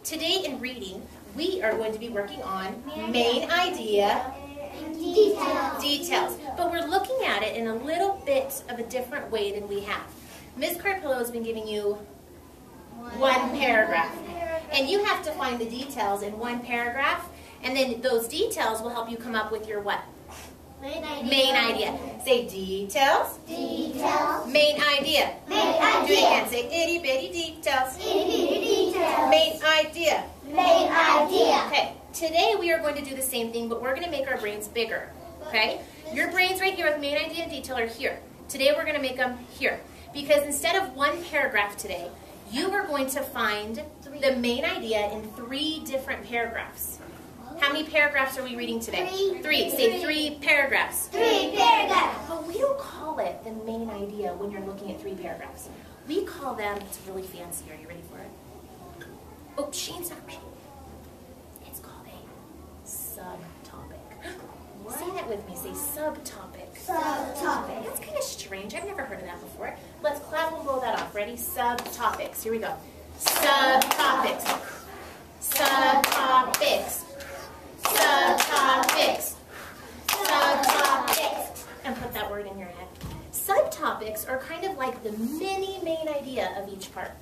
Today in reading, we are going to be working on main idea, details. But we're looking at it in a little bit of a different way than we have. Ms. Carpilo has been giving you one paragraph. And you have to find the details in one paragraph, and then those details will help you come up with your what? Main idea. Say details. Details. Main idea. Main idea. Do it again. Say itty bitty details. Itty bitty details. Main idea. Main idea. Okay. Today we are going to do the same thing, but we're going to make our brains bigger. Okay? Your brains right here with main idea and detail are here. Today we're going to make them here. Because instead of one paragraph today, you are going to find the main idea in 3 different paragraphs. How many paragraphs are we reading today? 3. Say 3 paragraphs. 3 paragraphs. But we don't call it the main idea when you're looking at 3 paragraphs. We call them, it's really fancy. Are you ready for it? Oh, Shane's not ready. It's called a subtopic. Say that with me. Say subtopic. Subtopic. That's kind of strange. I've never heard of that before. Let's clap and blow that off. Ready? Subtopics. Here we go. Subtopics. Subtopics. Subtopics. Subtopics. And put that word in your head. Subtopics are kind of like the mini main idea of each part.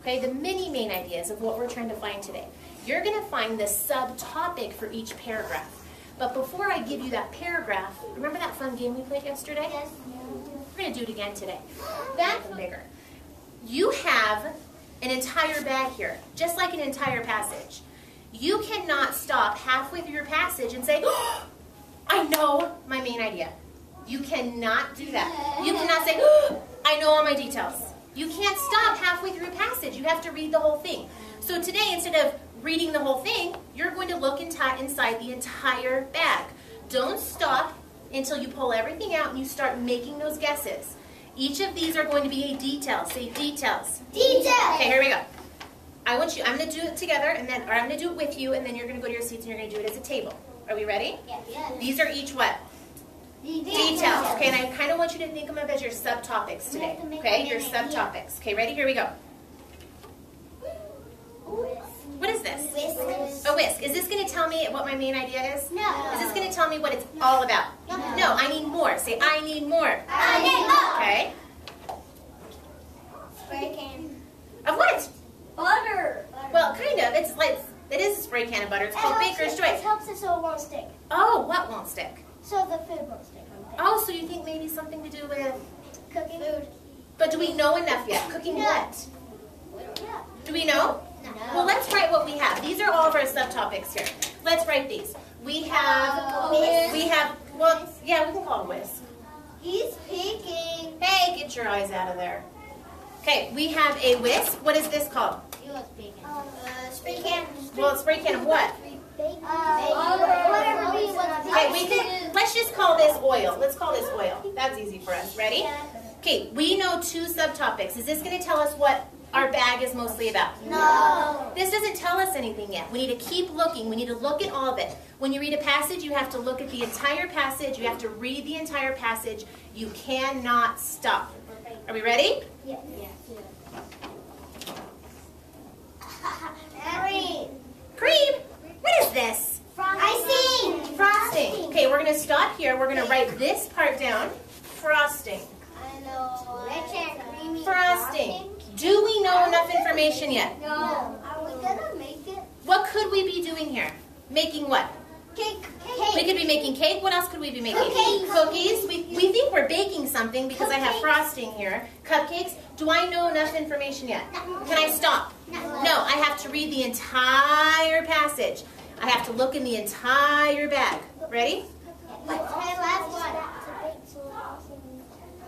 Okay, the mini main ideas of what we're trying to find today. You're going to find the subtopic for each paragraph. But before I give you that paragraph, remember that fun game we played yesterday? Yes. We're going to do it again today. Back and bigger. You have an entire bag here, just like an entire passage. You cannot stop halfway through your passage and say, oh, I know my main idea. You cannot do that. You cannot say, oh, I know all my details. You can't stop halfway through a passage. You have to read the whole thing. So today, instead of reading the whole thing, you're going to look inside the entire bag. Don't stop until you pull everything out and you start making those guesses. Each of these are going to be a detail. Say details. Details. Okay, here we go. I'm going to do it together, or I'm going to do it with you, and then you're going to go to your seats and you're going to do it as a table. Are we ready? Yes. These are each what? Details. Okay, and I kind of want you to think of them as your subtopics today. Okay, your subtopics. Okay, ready? Here we go. What is this? Whisk. A whisk. Is this going to tell me what my main idea is? No. Is this going to tell me what it's all about? No, I need more. Say, I need more. I need Okay. more. Spray can. Of what? Butter. Well, kind of. It is a spray can of butter. It's called Baker's Choice. It helps it so it won't stick. Oh, what won't stick? So the food won't stick on the pan. Oh, so you think maybe something to do with Cooking food. But do we know enough yet? Cooking what? We don't know. Do we know? No. Well, let's write what we have. These are all of our subtopics here. Let's write these. We have, well, yeah, we can call it a whisk. He's peeking. Hey, get your eyes out of there. Okay, we have a whisk. What is this called? He was peeking. Spray can. Well, a spray can of what? Whatever we want. Okay, let's just call this oil. Let's call this oil. That's easy for us. Ready? Okay, we know 2 subtopics. Is this going to tell us what our bag is mostly about? No. This doesn't tell us anything yet. We need to keep looking. We need to look at all of it. When you read a passage, you have to look at the entire passage. You have to read the entire passage. You cannot stop. Are we ready? Yes. Cream. Cream? What is this? Frosting. Frosting. Okay, we're going to stop here. We're going to write this part down. Frosting. I know. Rich and creamy. Frosting. Do we know enough information yet? No. Are we gonna make it? What could we be doing here? Making what? Cake. We could be making cake. What else could we be making? Cookies. Cookies. We think we're baking something because I have frosting here. Cupcakes. Do I know enough information yet? Can I stop? No, I have to read the entire passage. I have to look in the entire bag. Ready? Last one.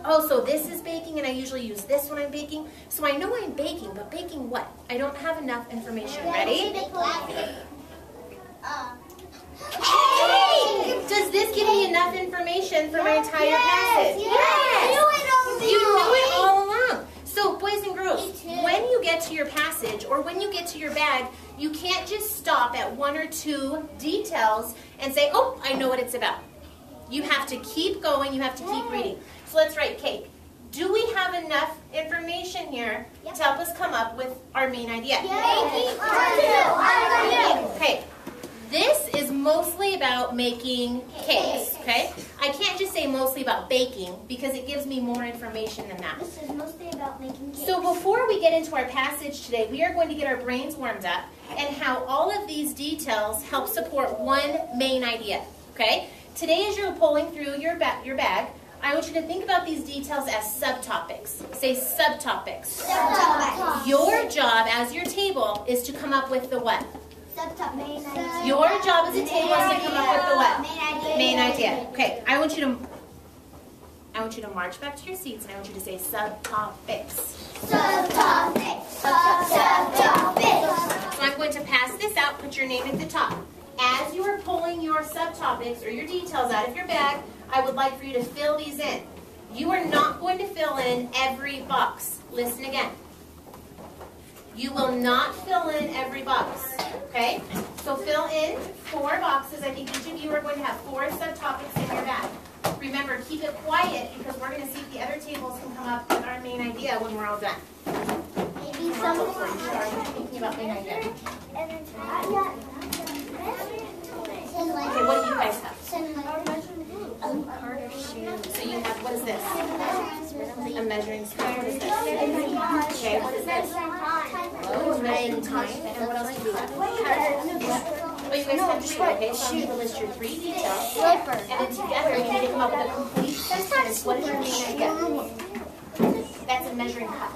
Oh, so this is baking, and I usually use this when I'm baking. So I know I'm baking, but baking what? I don't have enough information. Ready? Hey! Does this give me enough information for my entire passage? Yes! You knew it all along. So, boys and girls, when you get to your passage or when you get to your bag, you can't just stop at 1 or 2 details and say, oh, I know what it's about. You have to keep going. You have to keep reading. So let's write cake. Do we have enough information here to help us come up with our main idea? Yes. about making cakes, okay? I can't just say mostly about baking because it gives me more information than that. This is mostly about making cakes. So before we get into our passage today, we are going to get our brains warmed up and how all of these details help support one main idea, okay? Today as you're pulling through your bag, I want you to think about these details as subtopics. Say subtopics. Subtopics. Your job as your table is to come up with the what? Subtopic. Main idea. Your job as a table is to come up with the what? Main idea. Main idea. Okay, I want you to march back to your seats and I want you to say subtopics. Subtopics. Subtopics. So I'm going to pass this out, put your name at the top. As you are pulling your subtopics or your details out of your bag, I would like for you to fill these in. You are not going to fill in every box. Listen again. You will not fill in every box, okay? So fill in 4 boxes. I think each of you are going to have 4 subtopics in your bag. Remember, keep it quiet because we're going to see if the other tables can come up with our main idea when we're all done. Maybe Come on, before you start thinking about main idea. Okay, what do you guys have? So you have, what is this? A measuring scale. What is this? Okay, what is this? Oh, measuring time. And what else do you have? Oh, you guys have shoe, okay? So I'm going to list your 3 details. And then together you need to come up with a complete sentence. What is your main idea? That's a measuring cup.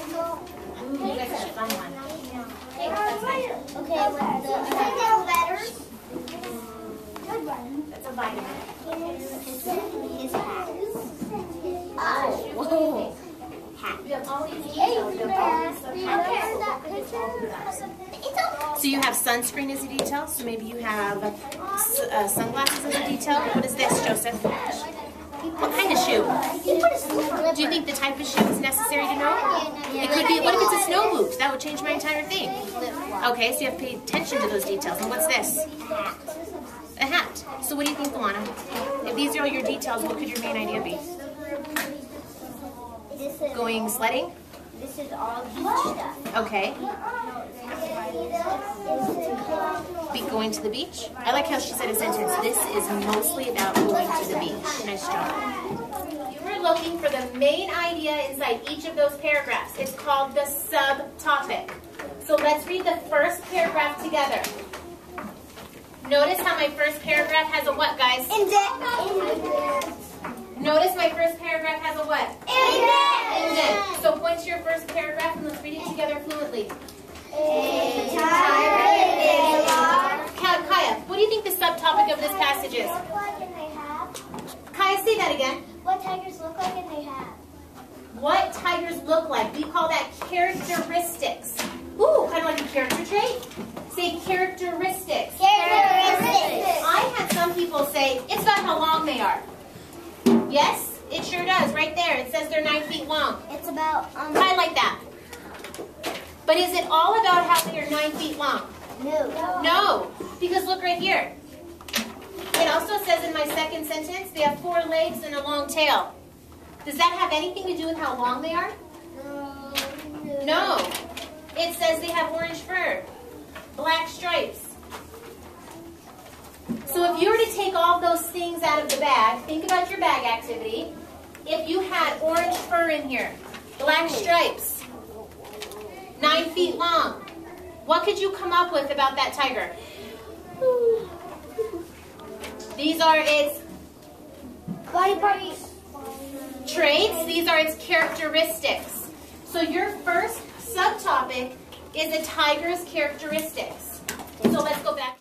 Ooh, you guys have a fun one. Okay, that's nice. Okay, with the letters. That's a vitamin. His hat. Oh, hat. We have all these details. We have all these subtopics. So you have sunscreen as a detail. So maybe you have sunglasses as a detail. What is this, Joseph? What kind of shoe? Do you think the type of shoe is necessary to know? It could be, what if it's a snow boot? That would change my entire thing. Okay, so you have to pay attention to those details. And what's this? A hat. So what do you think, Luana? If these are all your details, what could your main idea be? Going sledding? This is all beach stuff. Okay. Be going to the beach? I like how she said a sentence. This is mostly about going to the beach. Nice job. You were looking for the main idea inside each of those paragraphs. It's called the subtopic. So let's read the first paragraph together. Notice how my first paragraph has a what, guys? Indent. Notice my first paragraph has a what? Indent. So point to your first paragraph and let's read it together fluently. Kaya, what do you think the subtopic of this passage is? Look like and they have. Kaya, say that again. What tigers look like and they have. What tigers look like. We call that characteristics. Ooh, kind of like a character trait. Say characteristics. Characteristics. I had some people say, it's about how long they are. Yes, it sure does. Right there. It says they're 9 feet long. It's about Highlight that. But is it all about how they are 9 feet long? No. No, because look right here. It also says in my second sentence, they have 4 legs and a long tail. Does that have anything to do with how long they are? No. It says they have orange fur, black stripes. So if you were to take all those things out of the bag, think about your bag activity. If you had orange fur in here, black stripes, 9 feet long, what could you come up with about that tiger? These are its Body parts. traits. These are its characteristics. So your first subtopic is a tiger's characteristics. So let's go back.